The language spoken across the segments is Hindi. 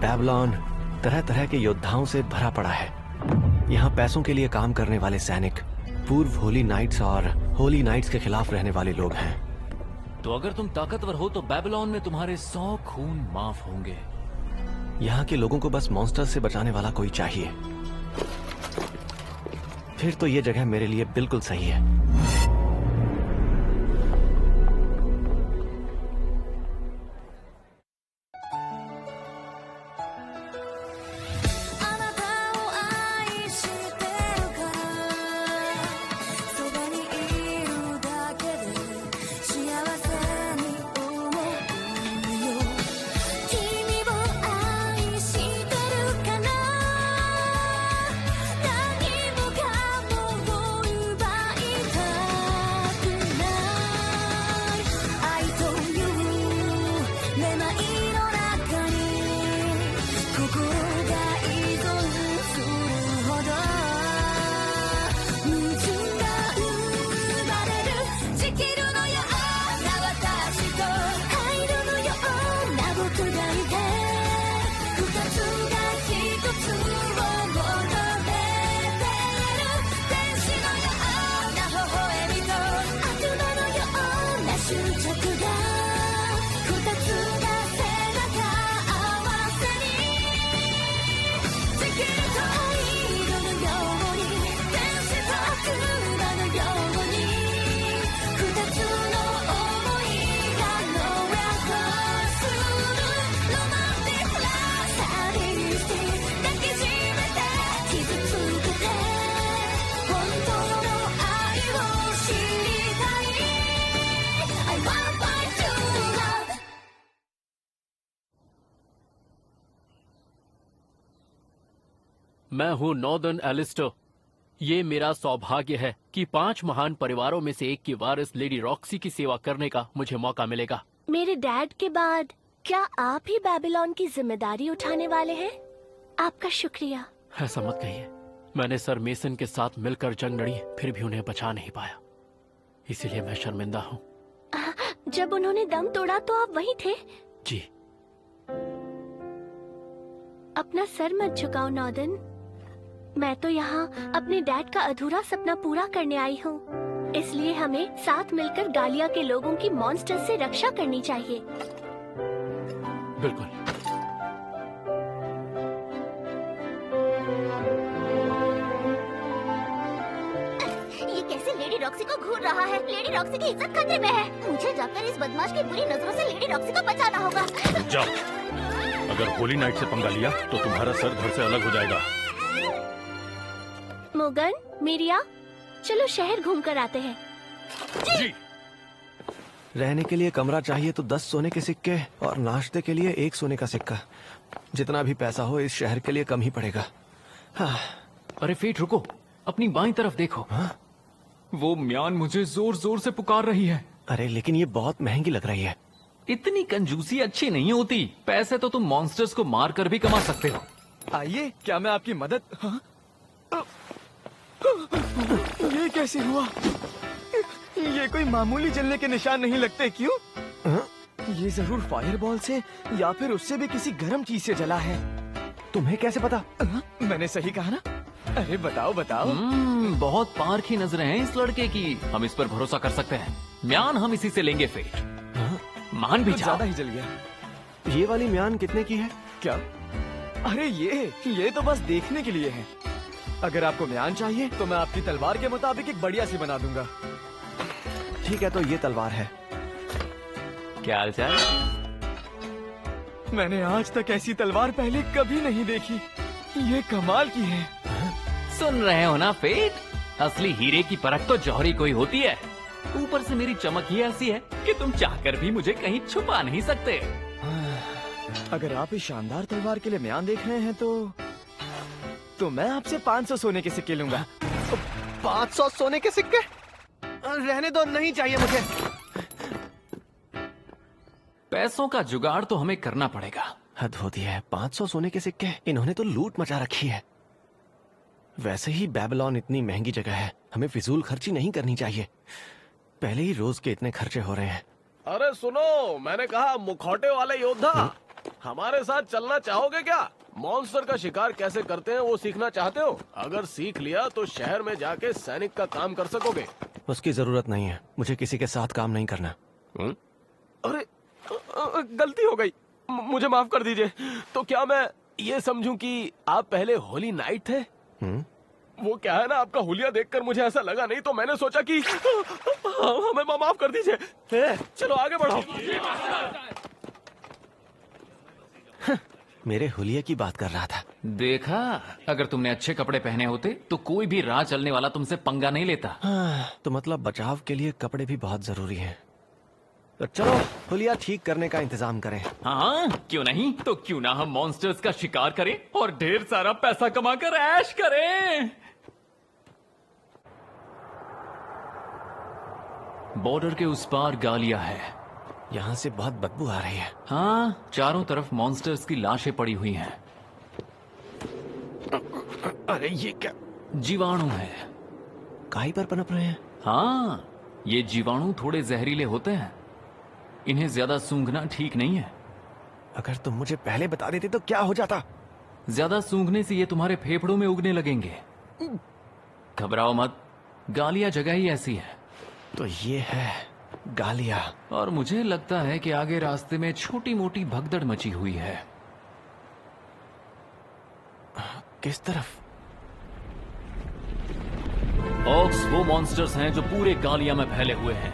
बैबलॉन तरह तरह के योद्धाओं से भरा पड़ा है। यहाँ पैसों के लिए काम करने वाले सैनिक, पूर्व होली नाइट्स और होली नाइट्स के खिलाफ रहने वाले लोग हैं। तो अगर तुम ताकतवर हो तो बैबलॉन में तुम्हारे 100 खून माफ होंगे। यहाँ के लोगों को बस मॉन्स्टर से बचाने वाला कोई चाहिए। फिर तो ये जगह मेरे लिए बिल्कुल सही है। मैं हूँ नॉर्दर्न एलिस्टर। ये मेरा सौभाग्य है कि 5 महान परिवारों में से एक की वारिस लेडी रॉक्सी की सेवा करने का मुझे मौका मिलेगा। मेरे डैड के बाद क्या आप ही बैबिलोन की जिम्मेदारी उठाने वाले हैं? आपका शुक्रिया। ऐसा मत कहिए। मैंने सर मेसन के साथ मिलकर जंग लड़ी, फिर भी उन्हें बचा नहीं पाया, इसीलिए मैं शर्मिंदा हूँ। जब उन्होंने दम तोड़ा तो आप वहीं थे? जी। अपना सर मत झुकाओ नॉर्दर्न। मैं तो यहाँ अपने डैड का अधूरा सपना पूरा करने आई हूँ, इसलिए हमें साथ मिलकर गालिया के लोगों की मॉन्स्टर से रक्षा करनी चाहिए। बिल्कुल। ये कैसे लेडी रॉक्सी को घूर रहा है? लेडी रॉक्सी की इज्जत खतरे में है। मुझे जाकर इस बदमाश की बुरी नजरों से लेडी रॉक्सी को बचाना होगा। जाओ। अगर होली नाइट से पंगा लिया तो तुम्हारा सर धड़ से अलग हो जाएगा। मोगन, मीरिया, चलो शहर घूम कर आते हैं। जी। रहने के लिए कमरा चाहिए तो 10 सोने के सिक्के और नाश्ते के लिए 1 सोने का सिक्का। जितना भी पैसा हो इस शहर के लिए कम ही पड़ेगा। हाँ। अरे फेट रुको, अपनी बाईं तरफ देखो। हाँ? वो म्यान मुझे जोर जोर से पुकार रही है। अरे लेकिन ये बहुत महंगी लग रही है। इतनी कंजूसी अच्छी नहीं होती। पैसे तो तुम मॉन्स्टर्स को मार कर भी कमा सकते हो। आइए, क्या मैं आपकी मदद? हाँ? ये कैसे हुआ? ये कोई मामूली जलने के निशान नहीं लगते क्यों? ये जरूर फायरबॉल से या फिर उससे भी किसी गर्म चीज से जला है। तुम्हें कैसे पता? मैंने सही कहा ना? अरे बताओ बताओ। बहुत पारखी नजरें हैं इस लड़के की। हम इस पर भरोसा कर सकते हैं। म्यान हम इसी से लेंगे फेट। मान भी तो ज्यादा ही जल गया। ये वाली म्यान कितने की है? क्या? अरे ये तो बस देखने के लिए है। अगर आपको म्यान चाहिए तो मैं आपकी तलवार के मुताबिक एक बढ़िया सी बना दूंगा। ठीक है, तो ये तलवार है। क्या हालचाल? मैंने आज तक ऐसी तलवार पहले कभी नहीं देखी। ये कमाल की है। सुन रहे हो ना फेट? असली हीरे की परख तो जौहरी कोई होती है। ऊपर से मेरी चमक ही ऐसी है कि तुम चाहकर भी मुझे कहीं छुपा नहीं सकते। अगर आप इस शानदार तलवार के लिए म्यान देख रहे हैं तो मैं आपसे 500 सोने के सिक्के लूंगा। 500 सोने के सिक्के? रहने दो, नहीं चाहिए मुझे। पैसों का जुगाड़ तो हमें करना पड़ेगा। हद होती है। 500 सोने के सिक्के? इन्होंने तो लूट मचा रखी है। वैसे ही बैबिलोन इतनी महंगी जगह है, हमें फिजूल खर्ची नहीं करनी चाहिए। पहले ही रोज के इतने खर्चे हो रहे हैं। अरे सुनो, मैंने कहा मुखौटे वाले योद्धा। हमारे साथ चलना चाहोगे क्या? मॉन्स्टर का शिकार कैसे करते हैं वो सीखना चाहते हो? अगर सीख लिया तो शहर में जाके सैनिक का काम कर सकोगे। उसकी जरूरत नहीं है, मुझे किसी के साथ काम नहीं करना। अरे गलती हो गई, मुझे माफ कर दीजिए। तो क्या मैं ये समझूं कि आप पहले होली नाइट थे? वो क्या है ना, आपका हुलिया देखकर मुझे ऐसा लगा नहीं, तो मैंने सोचा कि हमें माफ कर दीजिए। चलो आगे बढ़ो। मेरे हुलिये की बात कर रहा था। देखा, अगर तुमने अच्छे कपड़े पहने होते तो कोई भी राह चलने वाला तुमसे पंगा नहीं लेता। तो मतलब बचाव के लिए कपड़े भी बहुत जरूरी हैं। तो चलो हुलिया ठीक करने का इंतजाम करें। हाँ, क्यों नहीं? तो क्यों ना हम मॉन्स्टर्स का शिकार करें और ढेर सारा पैसा कमाकर ऐश करें। बॉर्डर के उस पार गालिया है। यहाँ से बहुत बदबू आ रही है। हाँ, चारों तरफ मॉन्स्टर्स की लाशें पड़ी हुई हैं। अरे ये क्या? जीवाणु है। काई पर पनप रहे हैं? हाँ, ये जीवाणु थोड़े जहरीले होते हैं। इन्हें ज्यादा सूंघना ठीक नहीं है। अगर तुम मुझे पहले बता देते तो क्या हो जाता? ज्यादा सूंघने से ये तुम्हारे फेफड़ों में उगने लगेंगे। घबराओ मत, गालिया जगह ही ऐसी है। तो ये है गालिया। और मुझे लगता है कि आगे रास्ते में छोटी मोटी भगदड़ मची हुई है। किस तरफ? ऑक्स वो मॉन्स्टर्स हैं जो पूरे गालिया में फैले हुए हैं।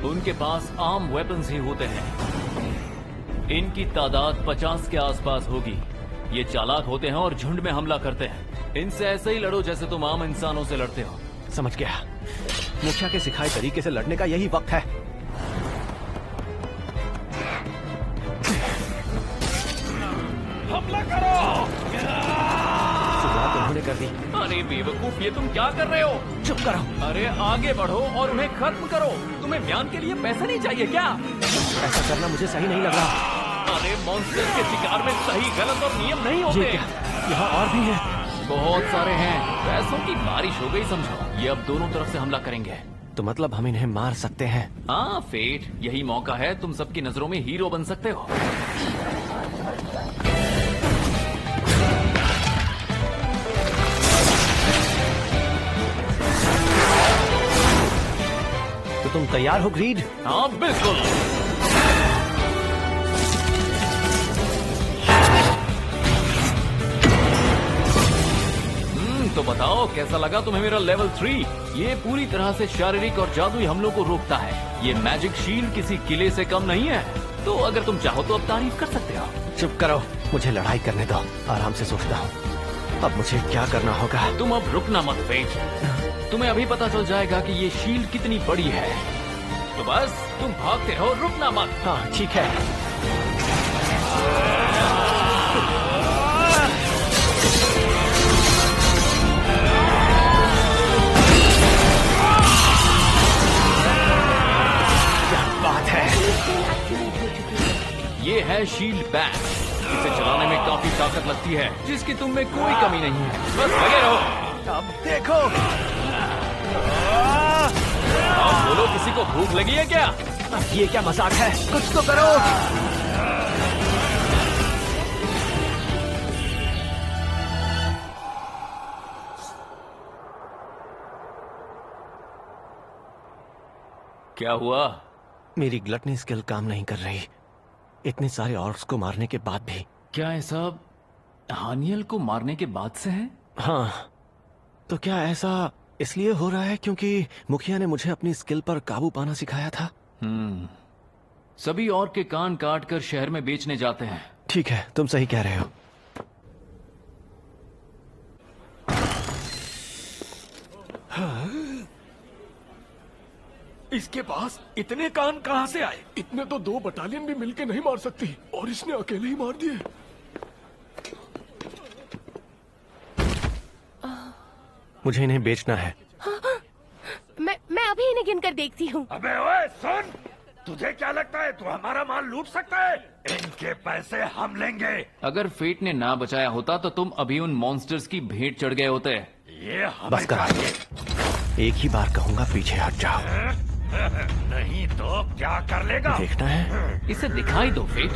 उनके पास आर्म वेपन्स ही होते हैं। इनकी तादाद 50 के आसपास होगी। ये चालाक होते हैं और झुंड में हमला करते हैं। इनसे ऐसे ही लड़ो जैसे तुम आम इंसानों से लड़ते हो। समझ गया। मुखिया के सिखाए तरीके से लड़ने का यही वक्त है। हमला करो। शुरुआत उन्होंने कर दी। अरे बेवकूफ, ये तुम क्या कर रहे हो? चुप करो। अरे आगे बढ़ो और उन्हें खत्म करो। तुम्हें म्यान के लिए पैसा नहीं चाहिए क्या? ऐसा करना मुझे सही नहीं लग रहा। अरे मॉन्स्टर के शिकार में सही गलत और नियम नहीं होते। ये क्या? यहाँ और भी हैं। बहुत सारे हैं। पैसों की बारिश हो गई समझो। ये अब दोनों तरफ से हमला करेंगे। तो मतलब हम इन्हें मार सकते हैं? हाँ फेट, यही मौका है। तुम सबकी नजरों में हीरो बन सकते हो। तो तुम तैयार हो ग्रीड? हाँ बिल्कुल। तो बताओ कैसा लगा तुम्हें मेरा लेवल 3? ये पूरी तरह से शारीरिक और जादुई हमलों को रोकता है। ये मैजिक शील्ड किसी किले से कम नहीं है। तो अगर तुम चाहो तो अब तारीफ कर सकते हो। चुप करो, मुझे लड़ाई करने दो। आराम से सोचता हूँ अब मुझे क्या करना होगा। तुम अब रुकना मत फेट। तुम्हें अभी पता चल जाएगा कि ये शील्ड कितनी बड़ी है। तो बस तुम भागते रहो, रुकना मत। हाँ ठीक है। क्या बात है? ये है शील्ड बैग। इसे चलाने में काफी ताकत लगती है जिसकी तुम में कोई कमी नहीं है। बस लगे रहो। अब देखो। अब बोलो, किसी को भूख लगी है क्या? ये क्या मजाक है? कुछ तो करो। क्या हुआ? मेरी ग्लटनी स्किल काम नहीं कर रही। इतने सारे ऑर्क्स को मारने के बाद भी। क्या ऐसा हानियल को मारने के बाद से है? हाँ, तो क्या ऐसा इसलिए हो रहा है क्योंकि मुखिया ने मुझे अपनी स्किल पर काबू पाना सिखाया था? सभी और के कान काट कर शहर में बेचने जाते हैं। ठीक है, तुम सही कह रहे हो। इसके पास इतने कान कहाँ से आए? इतने तो 2 बटालियन भी मिलके नहीं मार सकती, और इसने अकेले ही मार दिए। मुझे इन्हें बेचना है। मैं अभी इन्हें गिनकर देखती हूँ। अबे ओए सुन, तुझे क्या लगता है तू हमारा माल लूट सकता है? इनके पैसे हम लेंगे। अगर फेट ने ना बचाया होता तो तुम अभी उन मॉन्स्टर्स की भेंट चढ़ गए होते। ये हमें बस करा। एक ही बार कहूंगा, पीछे हट जाओ। नहीं तो क्या कर लेगा? देखना है। इसे दिखाई दो फेट।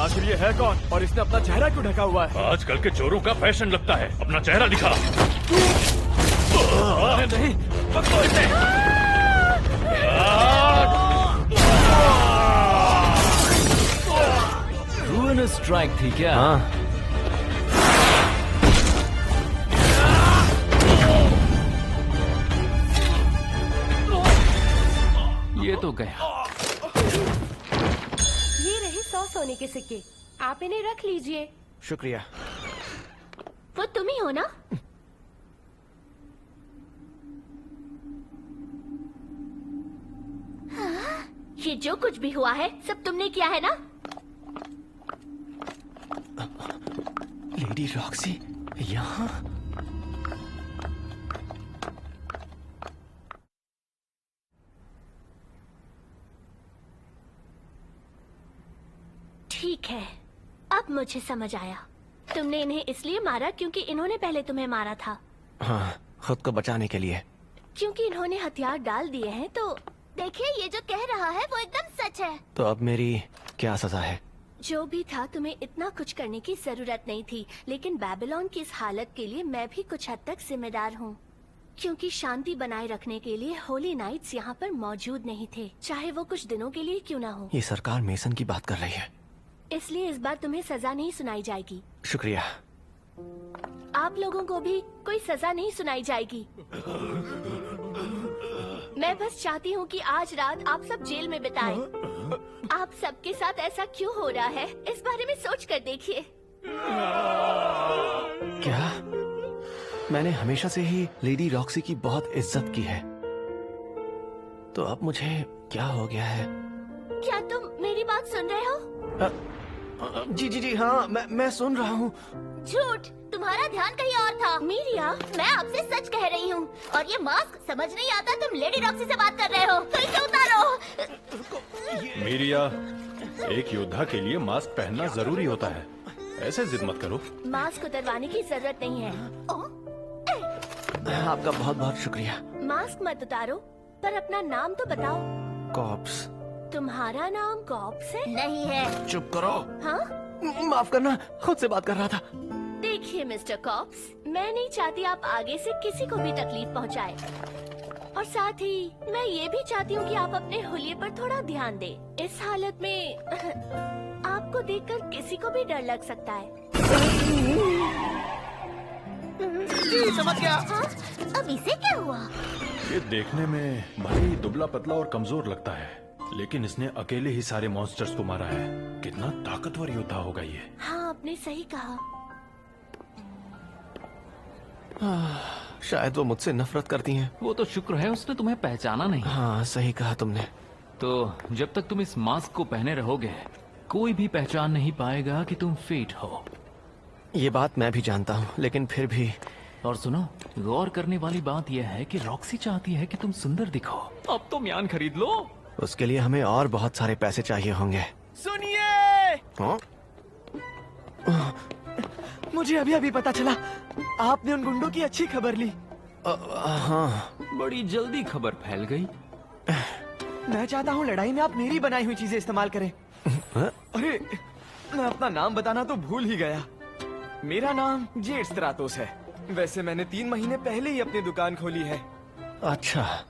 आखिर ये है कौन और इसने अपना चेहरा क्यों ढका हुआ है? आजकल के चोरों का फैशन लगता है, अपना चेहरा दिखा। नहीं, पकड़ो इसे। रूइनस स्ट्राइक थी क्या? हाँ। ये तो गया। ये रहे 100 सोने के सिक्के, आप इन्हें रख लीजिए। शुक्रिया। वो तुम ही हो ना? ये जो कुछ भी हुआ है सब तुमने किया है ना? लेडी रॉक्सी यहाँ? ठीक है, अब मुझे समझ आया। तुमने इन्हें इसलिए मारा क्योंकि इन्होंने पहले तुम्हें मारा था। हाँ, खुद को बचाने के लिए। क्योंकि इन्होंने हथियार डाल दिए हैं तो देखिए, ये जो कह रहा है वो एकदम सच है। तो अब मेरी क्या सजा है? जो भी था, तुम्हें इतना कुछ करने की जरूरत नहीं थी, लेकिन बेबीलोन की इस हालत के लिए मैं भी कुछ हद तक जिम्मेदार हूँ। क्योंकि शांति बनाए रखने के लिए होली नाइट्स यहाँ पर मौजूद नहीं थे, चाहे वो कुछ दिनों के लिए क्यों ना हो। ये सरकार मेसन की बात कर रही है। इसलिए इस बार तुम्हें सजा नहीं सुनाई जाएगी। शुक्रिया। आप लोगों को भी कोई सजा नहीं सुनाई जाएगी। मैं बस चाहती हूँ कि आज रात आप सब जेल में बिताएं। आप सबके साथ ऐसा क्यों हो रहा है, इस बारे में सोच कर देखिए। क्या? मैंने हमेशा से ही लेडी रॉक्सी की बहुत इज्जत की है, तो अब मुझे क्या हो गया है? क्या तुम मेरी बात सुन रहे हो? जी जी जी हाँ, मैं सुन रहा हूँ। झूठ, तुम्हारा ध्यान कहीं और था। मीरिया, मैं आपसे सच कह रही हूँ। और ये मास्क समझ नहीं आता, तुम लेडी रॉक्सी से बात कर रहे हो, तो इसे उतारो। मीरिया, एक योद्धा के लिए मास्क पहनना जरूरी होता है, ऐसे जिद मत करो। मास्क उतरवाने की जरूरत नहीं है। आपका बहुत बहुत शुक्रिया। मास्क मत उतारो, पर अपना नाम तो बताओ। कॉप्स। तुम्हारा नाम कॉप्स है? नहीं है। चुप करो। हाँ? माफ करना, खुद से बात कर रहा था। देखिए मिस्टर कॉप्स, मैं नहीं चाहती आप आगे से किसी को भी तकलीफ पहुंचाए, और साथ ही मैं ये भी चाहती हूँ कि आप अपने हुलिये पर थोड़ा ध्यान दें। इस हालत में आपको देखकर किसी को भी डर लग सकता है। समझ गया। हाँ? अब इसे क्या हुआ? ये देखने में भले ही दुबला पतला और कमजोर लगता है, लेकिन इसने अकेले ही सारे मॉन्स्टर्स को मारा है। कितना ताकतवर योद्धा होगा ये। हाँ, आपने सही कहा। शायद वो मुझसे नफरत करती हैं। वो तो शुक्र है उसने तुम्हें पहचाना नहीं। हाँ, सही कहा तुमने। तो जब तक तुम इस मास्क को पहने रहोगे, कोई भी पहचान नहीं पाएगा कि तुम फेट हो। ये बात मैं भी जानता हूँ, लेकिन फिर भी। और सुनो, गौर करने वाली बात यह है कि रॉक्सी चाहती है कि तुम सुंदर दिखो। अब तुम यान खरीद लो। उसके लिए हमें और बहुत सारे पैसे चाहिए होंगे। सुनिए, हाँ? मुझे अभी अभी पता चला, आपने उन गुंडों की अच्छी खबर ली। हाँ। बड़ी जल्दी खबर फैल गई। मैं चाहता हूँ लड़ाई में आप मेरी बनाई हुई चीजें इस्तेमाल करें। अरे, मैं अपना नाम बताना तो भूल ही गया। मेरा नाम जेड स्त्रातोस है। वैसे मैंने 3 महीने पहले ही अपनी दुकान खोली है। अच्छा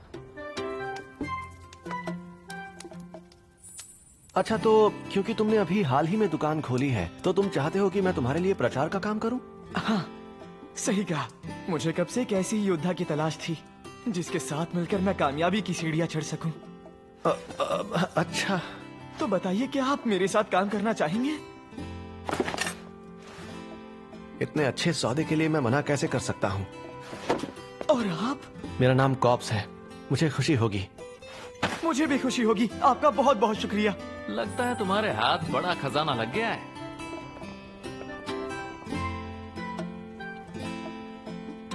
अच्छा, तो क्योंकि तुमने अभी हाल ही में दुकान खोली है, तो तुम चाहते हो कि मैं तुम्हारे लिए प्रचार का काम करूं? हाँ, सही कहा। मुझे कब से एक ऐसी योद्धा की तलाश थी जिसके साथ मिलकर मैं कामयाबी की सीढ़ियां चढ़ सकूं। अच्छा, तो बताइए, क्या आप मेरे साथ काम करना चाहेंगे? इतने अच्छे सौदे के लिए मैं मना कैसे कर सकता हूँ? और आप? मेरा नाम कॉप्स है, मुझे खुशी होगी। मुझे भी खुशी होगी। आपका बहुत बहुत शुक्रिया। लगता है तुम्हारे हाथ बड़ा खजाना लग गया है।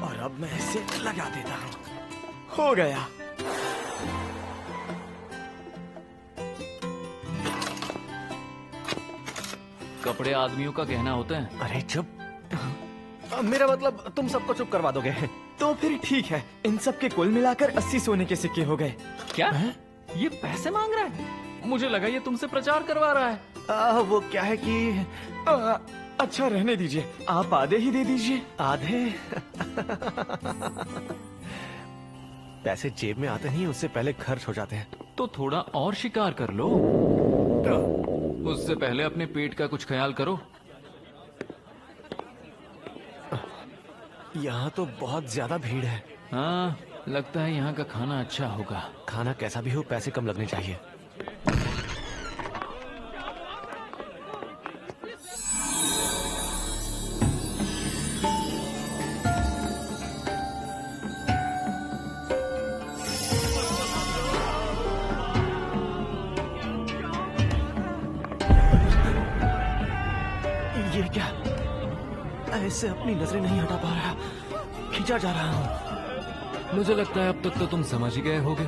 और अब मैं इसे लगा देता हूँ। हो गया। कपड़े आदमियों का गहना होते हैं। अरे चुप। मेरा मतलब तुम सबको चुप करवा दोगे। तो फिर ठीक है, इन सब के कुल मिलाकर 80 सोने के सिक्के हो गए। क्या है? ये पैसे मांग रहा है? मुझे लगा ये तुमसे प्रचार करवा रहा है। वो क्या है कि अच्छा रहने दीजिए, आप आधे ही दे दीजिए। आधे पैसे जेब में आते नहीं, उससे पहले खर्च हो जाते हैं। तो थोड़ा और शिकार कर लो, उससे पहले अपने पेट का कुछ ख्याल करो। यहाँ तो बहुत ज्यादा भीड़ है। हाँ, लगता है यहाँ का खाना अच्छा होगा। खाना कैसा भी हो, पैसे कम लगने चाहिए। ये क्या, ऐसे अपनी नजरें नहीं हटा पा रहा, खींचा जा रहा हूँ। मुझे लगता है अब तक तो तुम समझ ही गए होगे।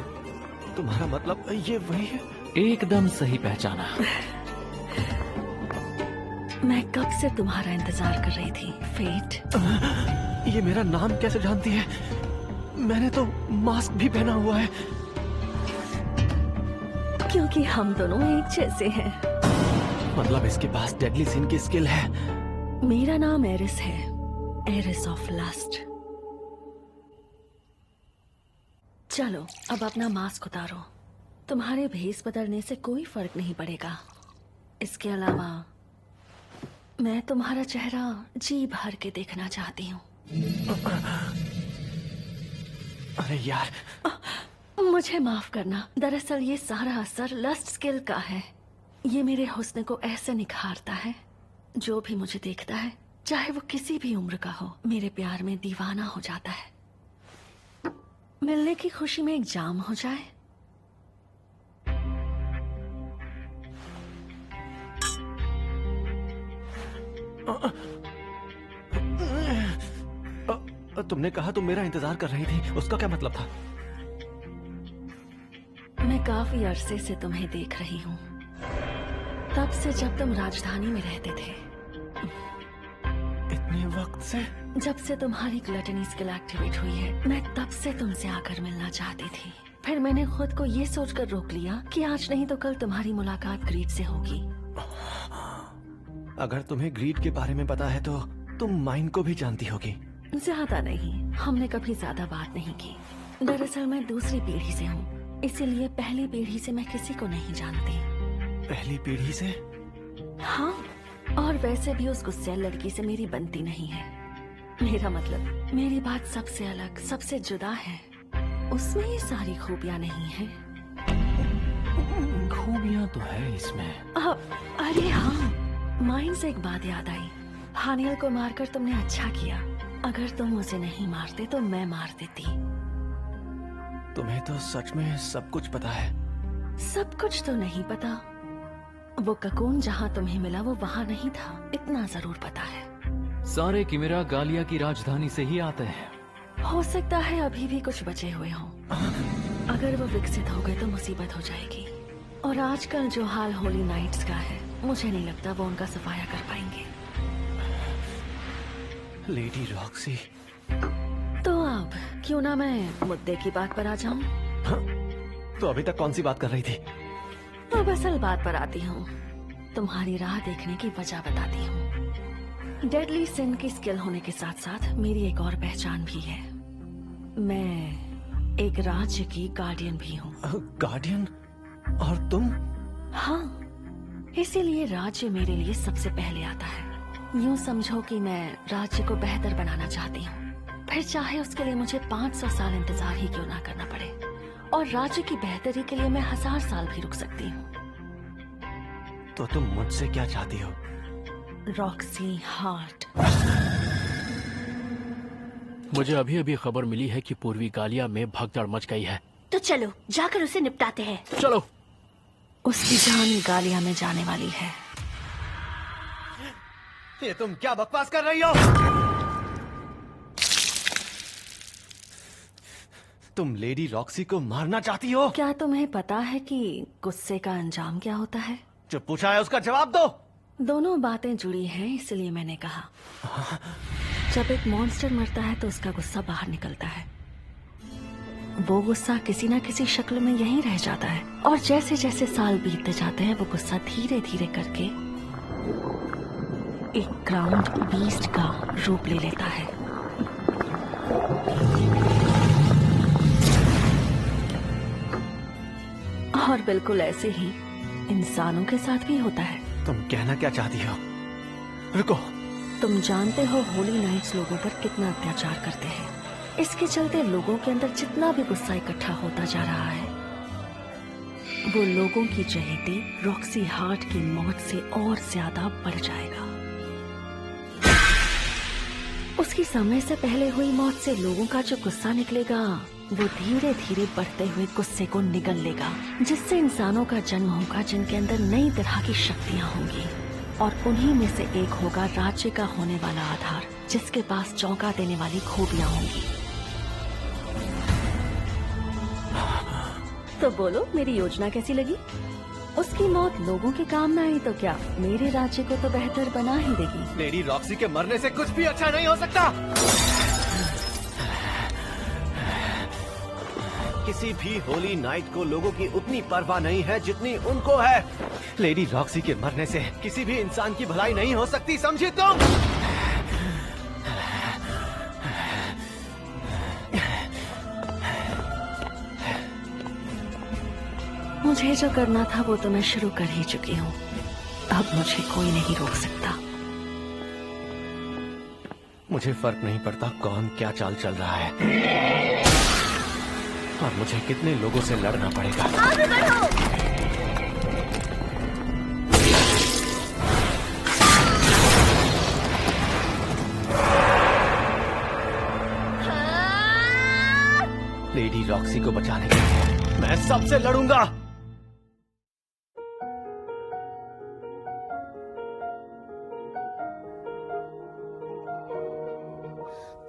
तुम्हारा मतलब ये वही है? एकदम सही पहचाना। मैं कब से तुम्हारा इंतजार कर रही थी, फेट। ये मेरा नाम कैसे जानती है? मैंने तो मास्क भी पहना हुआ है। क्योंकि हम दोनों एक जैसे हैं। मतलब इसके पास डेडली सीन की स्किल है। मेरा नाम एरिस है, एरिस ऑफ लस्ट। चलो अब अपना मास्क उतारो। तुम्हारे भेस बदलने से कोई फर्क नहीं पड़ेगा। इसके अलावा मैं तुम्हारा चेहरा जी भर के देखना चाहती हूँ। अरे यार, मुझे माफ करना, दरअसल ये सारा असर लस्ट स्किल का है। ये मेरे हुस्न को ऐसे निखारता है, जो भी मुझे देखता है, चाहे वो किसी भी उम्र का हो, मेरे प्यार में दीवाना हो जाता है। मिलने की खुशी में एक जाम हो जाए। तुमने कहा तुम मेरा इंतजार कर रही थी, उसका क्या मतलब था? मैं काफी अरसे से तुम्हें देख रही हूँ, तब से जब तुम राजधानी में रहते थे। इतने वक्त से? जब से तुम्हारी ग्लटनी स्किल एक्टिवेट हुई है, मैं तब से तुमसे आकर मिलना चाहती थी। फिर मैंने खुद को ये सोचकर रोक लिया कि आज नहीं तो कल तुम्हारी मुलाकात ग्रीड से होगी। अगर तुम्हें ग्रीड के बारे में पता है तो तुम माइन को भी जानती होगी। ज्यादा नहीं, हमने कभी ज्यादा बात नहीं की। दरअसल मैं दूसरी पीढ़ी से हूँ, इसीलिए पहली पीढ़ी से मैं किसी को नहीं जानती। पहली पीढ़ी से? हाँ, और वैसे भी उस गुस्सैल लड़की से मेरी बनती नहीं है। मेरा मतलब, मेरी बात सबसे अलग, सबसे जुदा है। उसमें ये सारी खूबियाँ नहीं है। खूबियाँ तो है इसमें। अरे हाँ, माइन से एक बात याद आई। हानियल को मारकर तुमने अच्छा किया। अगर तुम उसे नहीं मारते तो मैं मार देती। तुम्हें तो सच में सब कुछ पता है। सब कुछ तो नहीं पता। वो ककून जहाँ तुम्हें मिला वो वहाँ नहीं था, इतना जरूर पता है। सारे किमेरा गालिया की राजधानी से ही आते हैं। हो सकता है अभी भी कुछ बचे हुए हों। अगर वो विकसित हो गए तो मुसीबत हो जाएगी। और आजकल जो हाल होली नाइट्स का है, मुझे नहीं लगता वो उनका सफाया कर पाएंगे। Lady Roxy. तो अब क्यों ना मैं मुद्दे की बात पर आ जाऊं? तो अभी तक कौन सी बात कर रही थी? अब असल बात पर आती हूँ। तुम्हारी राह देखने की वजह बताती हूँ। डेडली सिन की स्किल होने के साथ साथ मेरी एक और पहचान भी है। मैं एक राज्य की गार्डियन भी हूँ। गार्डियन? और तुम? हाँ, इसीलिए राज्य मेरे लिए सबसे पहले आता है। यूँ समझो कि मैं राज्य को बेहतर बनाना चाहती हूँ, फिर चाहे उसके लिए मुझे 500 साल इंतजार ही क्यों ना करना पड़े। और राज्य की बेहतरी के लिए मैं 1000 साल भी रुक सकती हूँ। तो तुम मुझसे क्या चाहती हो? Roxy heart. मुझे अभी अभी खबर मिली है कि पूर्वी गालिया में भगदड़ मच गई है। तो चलो जाकर उसे निपटाते हैं। चलो। उसकी जान गालिया में जाने वाली है। ये तुम क्या बकवास कर रही हो? तुम लेडी रॉक्सी को मारना चाहती हो? क्या तुम्हें पता है कि गुस्से का अंजाम क्या होता है? जो पूछा है उसका जवाब दो। दोनों बातें जुड़ी हैं, इसलिए मैंने कहा। जब एक मॉन्स्टर मरता है तो उसका गुस्सा बाहर निकलता है। वो गुस्सा किसी ना किसी शक्ल में यहीं रह जाता है और जैसे जैसे साल बीतते जाते हैं वो गुस्सा धीरे धीरे करके एक ग्राउंड बीस्ट का रूप ले लेता है। और बिल्कुल ऐसे ही इंसानों के साथ भी होता है। तुम कहना क्या चाहती हो? रुको। तुम जानते हो होली नाइट्स लोगों पर कितना अत्याचार करते हैं। इसके चलते लोगों के अंदर जितना भी गुस्सा इकट्ठा होता जा रहा है वो लोगों की चहेती रॉक्सी हार्ट की मौत से और ज्यादा बढ़ जाएगा। उसकी समय से पहले हुई मौत से लोगों का जो गुस्सा निकलेगा वो धीरे धीरे बढ़ते हुए गुस्से को निगल लेगा, जिससे इंसानों का जन्म होगा जिनके अंदर नई तरह की शक्तियाँ होंगी और उन्हीं में से एक होगा राज्य का होने वाला आधार, जिसके पास चौंका देने वाली खूबियाँ होंगी। तो बोलो मेरी योजना कैसी लगी? उसकी मौत लोगों के काम न आई तो क्या मेरे राज्य को तो बेहतर बना ही देगी। लेडी रॉक्सी के मरने से कुछ भी अच्छा नहीं हो सकता। किसी भी होली नाइट को लोगों की उतनी परवाह नहीं है जितनी उनको है। लेडी रॉक्सी के मरने से किसी भी इंसान की भलाई नहीं हो सकती, समझी तुम? मुझे जो करना था वो तो मैं शुरू कर ही चुकी हूँ। अब मुझे कोई नहीं रोक सकता। मुझे फर्क नहीं पड़ता कौन क्या चाल चल रहा है और मुझे कितने लोगों से लड़ना पड़ेगा। आगे बढ़ो। लेडी रॉक्सी को बचाने के लिए मैं सबसे लड़ूंगा।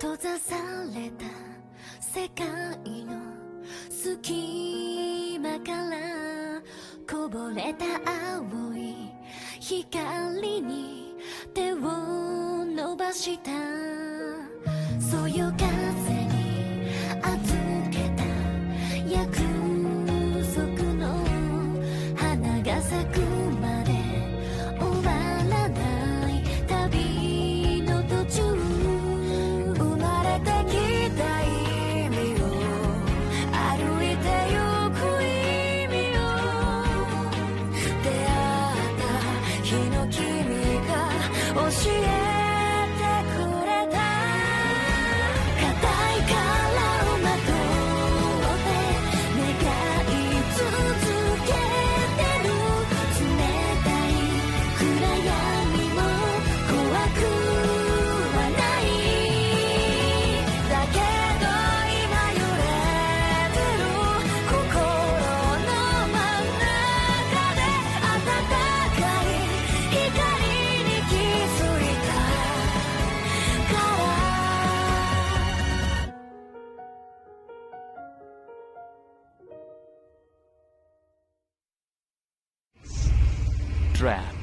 閉ざされた世界の隙間からこぼれた青い光に手を伸ばしたそよ風に預けた約束の花が咲くまで終わらない旅の途中教えてくれた硬い殻をまとって願い続けてる冷たい暗闇も怖くはないだけど今揺れてる心の真ん中で温かい光に気づいたから ट्रैप